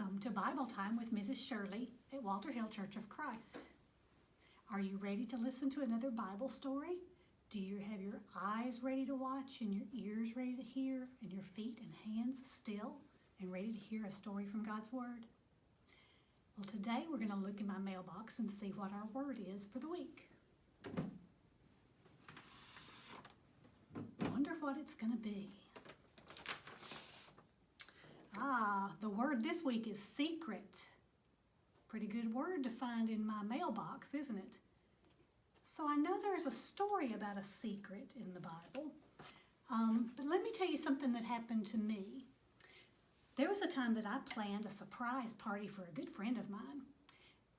Welcome to Bible Time with Mrs. Shirley at Walter Hill Church of Christ. Are you ready to listen to another Bible story? Do you have your eyes ready to watch and your ears ready to hear and your feet and hands still and ready to hear a story from God's Word? Well, today we're going to look in my mailbox and see what our word is for the week. I wonder what it's going to be. The word this week is secret. Pretty good word to find in my mailbox, isn't it? So I know there's a story about a secret in the Bible, but let me tell you something that happened to me. There was a time that I planned a surprise party for a good friend of mine,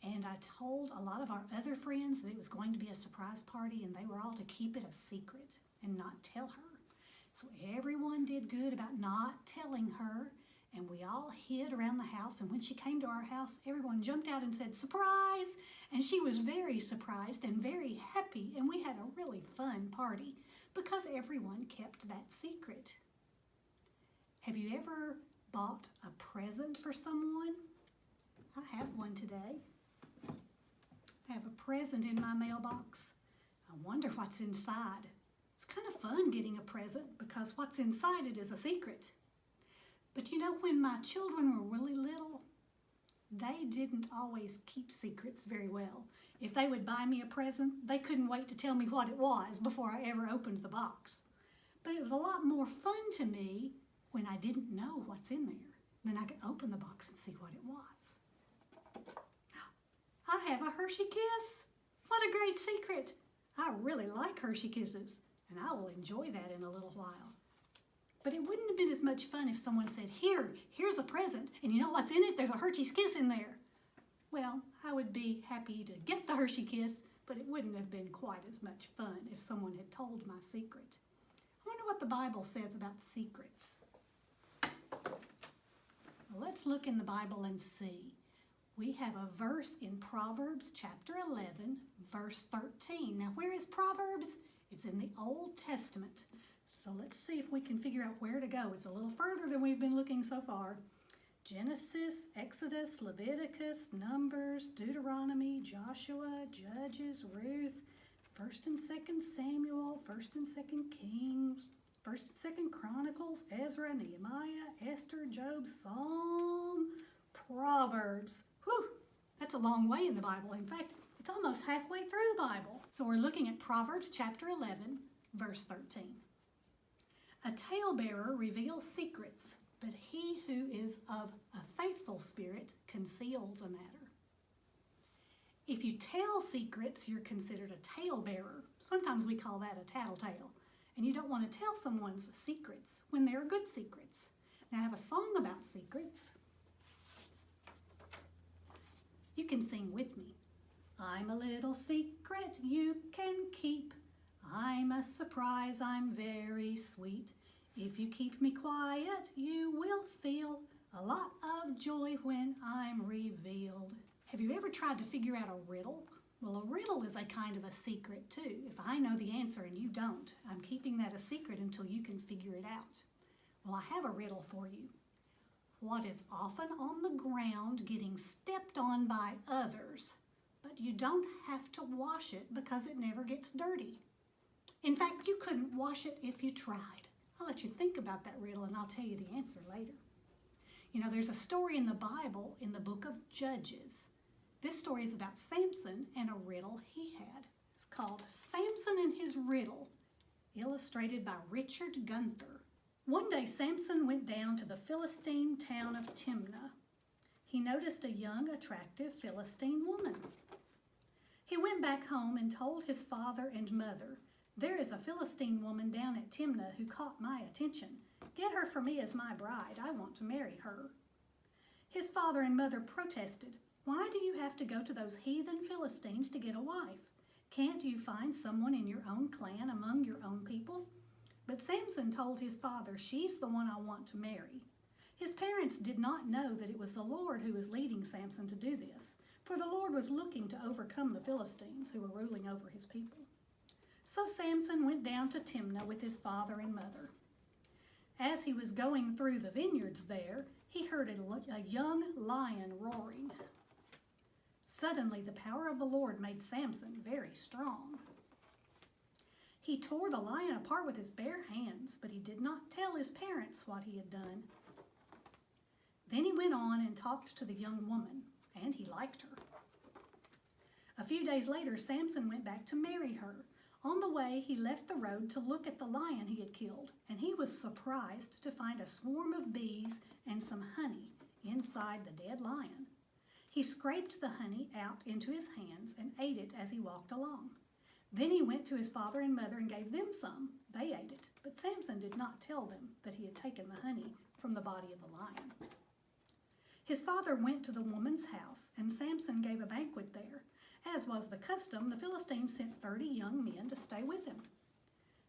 and I told a lot of our other friends that it was going to be a surprise party, and they were all to keep it a secret and not tell her. So everyone did good about not telling her, and we all hid around the house, and when she came to our house, everyone jumped out and said, "Surprise!" And she was very surprised and very happy, and we had a really fun party because everyone kept that secret. Have you ever bought a present for someone? I have one today. I have a present in my mailbox. I wonder what's inside. It's kind of fun getting a present because what's inside it is a secret. But you know, when my children were really little, they didn't always keep secrets very well. If they would buy me a present, they couldn't wait to tell me what it was before I ever opened the box. But it was a lot more fun to me when I didn't know what's in there. Then I could open the box and see what it was. I have a Hershey Kiss. What a great secret. I really like Hershey Kisses, and I will enjoy that in a little while. But it wouldn't have been as much fun if someone said, here's a present, and you know what's in it? There's a Hershey's Kiss in there. Well, I would be happy to get the Hershey Kiss, but it wouldn't have been quite as much fun if someone had told my secret. I wonder what the Bible says about secrets. Well, let's look in the Bible and see. We have a verse in Proverbs chapter 11, verse 13. Now, where is Proverbs? It's in the Old Testament. So let's see if we can figure out where to go. It's a little further than we've been looking so far. Genesis, Exodus, Leviticus, Numbers, Deuteronomy, Joshua, Judges, Ruth, 1st and 2nd Samuel, 1st and 2nd Kings, 1st and 2nd Chronicles, Ezra, Nehemiah, Esther, Job, Psalm, Proverbs. Whew, that's a long way in the Bible. In fact, it's almost halfway through the Bible. So we're looking at Proverbs chapter 11, verse 13. A talebearer reveals secrets, but he who is of a faithful spirit conceals a matter. If you tell secrets, you're considered a talebearer. Sometimes we call that a tattletale. And you don't want to tell someone's secrets when they're good secrets. Now I have a song about secrets. You can sing with me. I'm a little secret you can keep. I'm a surprise, I'm very sweet. If you keep me quiet, you will feel a lot of joy when I'm revealed. Have you ever tried to figure out a riddle? Well, a riddle is a kind of a secret too. If I know the answer and you don't, I'm keeping that a secret until you can figure it out. Well, I have a riddle for you. What is often on the ground getting stepped on by others, but you don't have to wash it because it never gets dirty? In fact, you couldn't wash it if you tried. I'll let you think about that riddle and I'll tell you the answer later. You know, there's a story in the Bible in the book of Judges. This story is about Samson and a riddle he had. It's called Samson and His Riddle, illustrated by Richard Gunther. One day Samson went down to the Philistine town of Timnah. He noticed a young, attractive Philistine woman. He went back home and told his father and mother, "There is a Philistine woman down at Timnah who caught my attention. Get her for me as my bride. I want to marry her." His father and mother protested. "Why do you have to go to those heathen Philistines to get a wife? Can't you find someone in your own clan among your own people?" But Samson told his father, "She's the one I want to marry." His parents did not know that it was the Lord who was leading Samson to do this, for the Lord was looking to overcome the Philistines who were ruling over his people. So Samson went down to Timnah with his father and mother. As he was going through the vineyards there, he heard a young lion roaring. Suddenly, the power of the Lord made Samson very strong. He tore the lion apart with his bare hands, but he did not tell his parents what he had done. Then he went on and talked to the young woman, and he liked her. A few days later, Samson went back to marry her. On the way, he left the road to look at the lion he had killed, and he was surprised to find a swarm of bees and some honey inside the dead lion. He scraped the honey out into his hands and ate it as he walked along. Then he went to his father and mother and gave them some. They ate it, but Samson did not tell them that he had taken the honey from the body of the lion. His father went to the woman's house, and Samson gave a banquet there. As was the custom, the Philistines sent 30 young men to stay with him.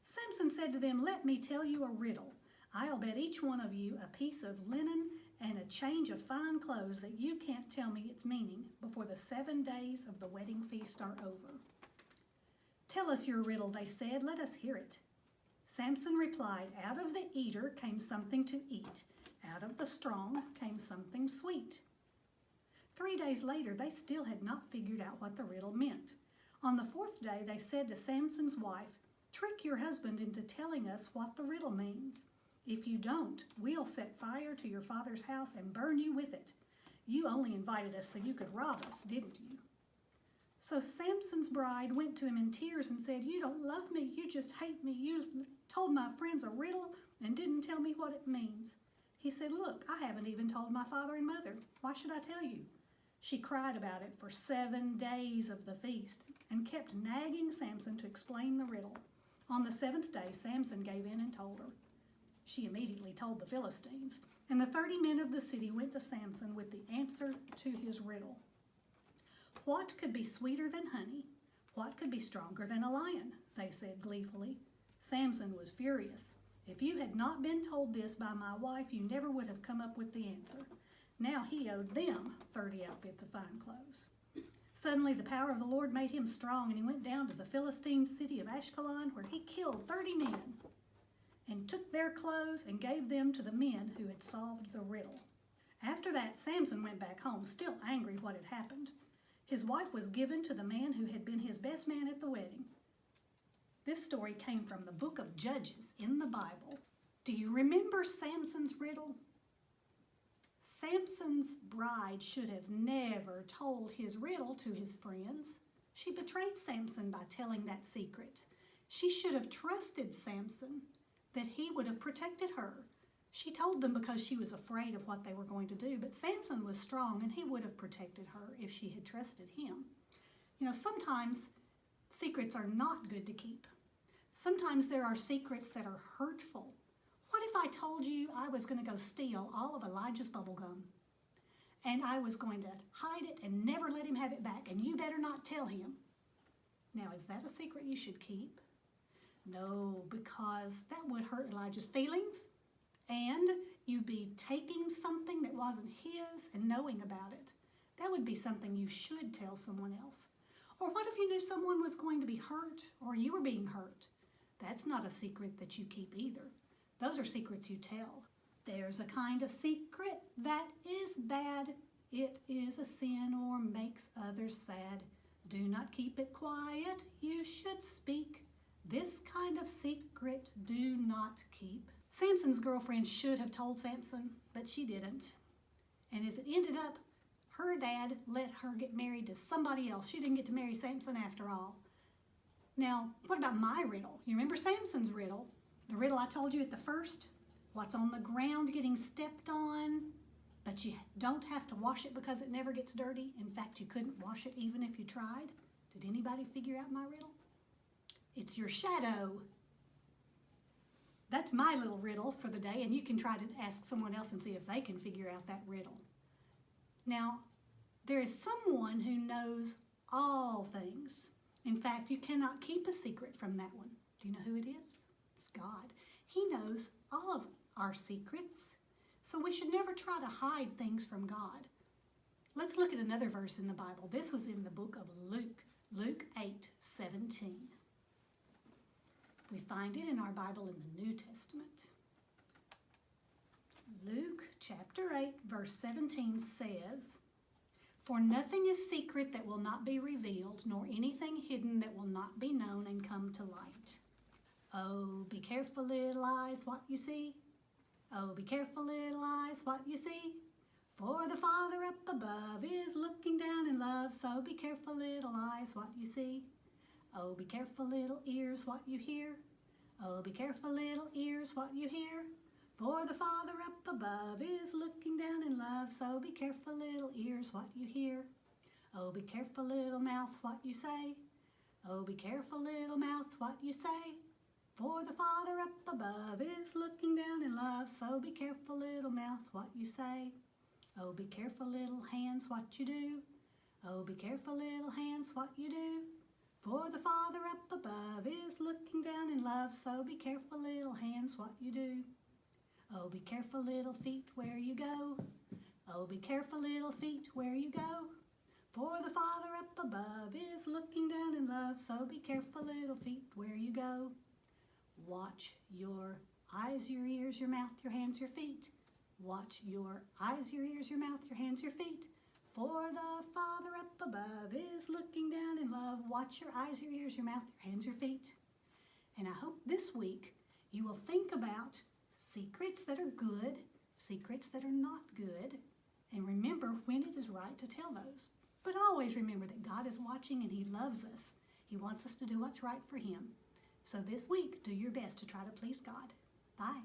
Samson said to them, "Let me tell you a riddle. I'll bet each one of you a piece of linen and a change of fine clothes that you can't tell me its meaning before the 7 days of the wedding feast are over." "Tell us your riddle," they said. "Let us hear it." Samson replied, "Out of the eater came something to eat. Out of the strong came something sweet." 3 days later, they still had not figured out what the riddle meant. On the 4th day, they said to Samson's wife, "Trick your husband into telling us what the riddle means. If you don't, we'll set fire to your father's house and burn you with it. You only invited us so you could rob us, didn't you?" So Samson's bride went to him in tears and said, "You don't love me, you just hate me. You told my friends a riddle and didn't tell me what it means." He said, "Look, I haven't even told my father and mother. Why should I tell you?" She cried about it for 7 days of the feast and kept nagging Samson to explain the riddle. On the 7th day, Samson gave in and told her. She immediately told the Philistines, and the 30 men of the city went to Samson with the answer to his riddle. "What could be sweeter than honey? What could be stronger than a lion?" they said gleefully. Samson was furious. "If you had not been told this by my wife, you never would have come up with the answer." Now he owed them 30 outfits of fine clothes. Suddenly the power of the Lord made him strong, and he went down to the Philistine city of Ashkelon, where he killed 30 men and took their clothes and gave them to the men who had solved the riddle. After that, Samson went back home, still angry what had happened. His wife was given to the man who had been his best man at the wedding. This story came from the book of Judges in the Bible. Do you remember Samson's riddle? Samson's bride should have never told his riddle to his friends. She betrayed Samson by telling that secret. She should have trusted Samson that he would have protected her. She told them because she was afraid of what they were going to do, but Samson was strong and he would have protected her if she had trusted him. You know, sometimes secrets are not good to keep. Sometimes there are secrets that are hurtful. What if I told you I was going to go steal all of Elijah's bubble gum and I was going to hide it and never let him have it back, and you better not tell him? Now, is that a secret you should keep? No, because that would hurt Elijah's feelings, and you'd be taking something that wasn't his and knowing about it. That would be something you should tell someone else. Or what if you knew someone was going to be hurt or you were being hurt? That's not a secret that you keep either. Those are secrets you tell. There's a kind of secret that is bad. It is a sin or makes others sad. Do not keep it quiet, you should speak. This kind of secret do not keep. Samson's girlfriend should have told Samson, but she didn't. And as it ended up, her dad let her get married to somebody else. She didn't get to marry Samson after all. Now, what about my riddle? You remember Samson's riddle? The riddle I told you at the first? What's on the ground getting stepped on, but you don't have to wash it because it never gets dirty. In fact, you couldn't wash it even if you tried. Did anybody figure out my riddle? It's your shadow. That's my little riddle for the day, and you can try to ask someone else and see if they can figure out that riddle. Now, there is someone who knows all things. In fact, you cannot keep a secret from that one. Do you know who it is? It's God. He knows all of our secrets, so we should never try to hide things from God. Let's look at another verse in the Bible. This was in the book of Luke, Luke 8:17. We find it in our Bible in the New Testament. Luke chapter 8, verse 17 says, "For nothing is secret that will not be revealed, nor anything hidden that will not be known and come to light." Oh, be careful, little eyes, what you see. Oh, be careful, little eyes, what you see. For the Father up above is looking down in love, so be careful, little eyes, what you see. Oh, be careful, little ears, what you hear. Oh, be careful, little ears, what you hear. For the Father up above is looking down in love, so be careful, little ears, what you hear. Oh, be careful, little mouth, what you say. Oh, be careful, little mouth, what you say. For the Father up above is looking down in love, so be careful, little mouth, what you say. Oh, be careful, little hands, what you do. Oh, be careful, little hands, what you do. For the Father up above is looking down in love, so be careful, little hands, what you do. Oh, be careful, little feet, where you go. Oh, be careful, little feet, where you go. For the Father up above is looking down in love, so be careful, little feet, where you go. Watch your eyes, your ears, your mouth, your hands, your feet. Watch your eyes, your ears, your mouth, your hands, your feet. For the Father up above is looking down in love. Watch your eyes, your ears, your mouth, your hands, your feet. And I hope this week you will think about secrets that are good, secrets that are not good, and remember when it is right to tell those. But always remember that God is watching and He loves us. He wants us to do what's right for Him. So this week, do your best to try to please God. Bye.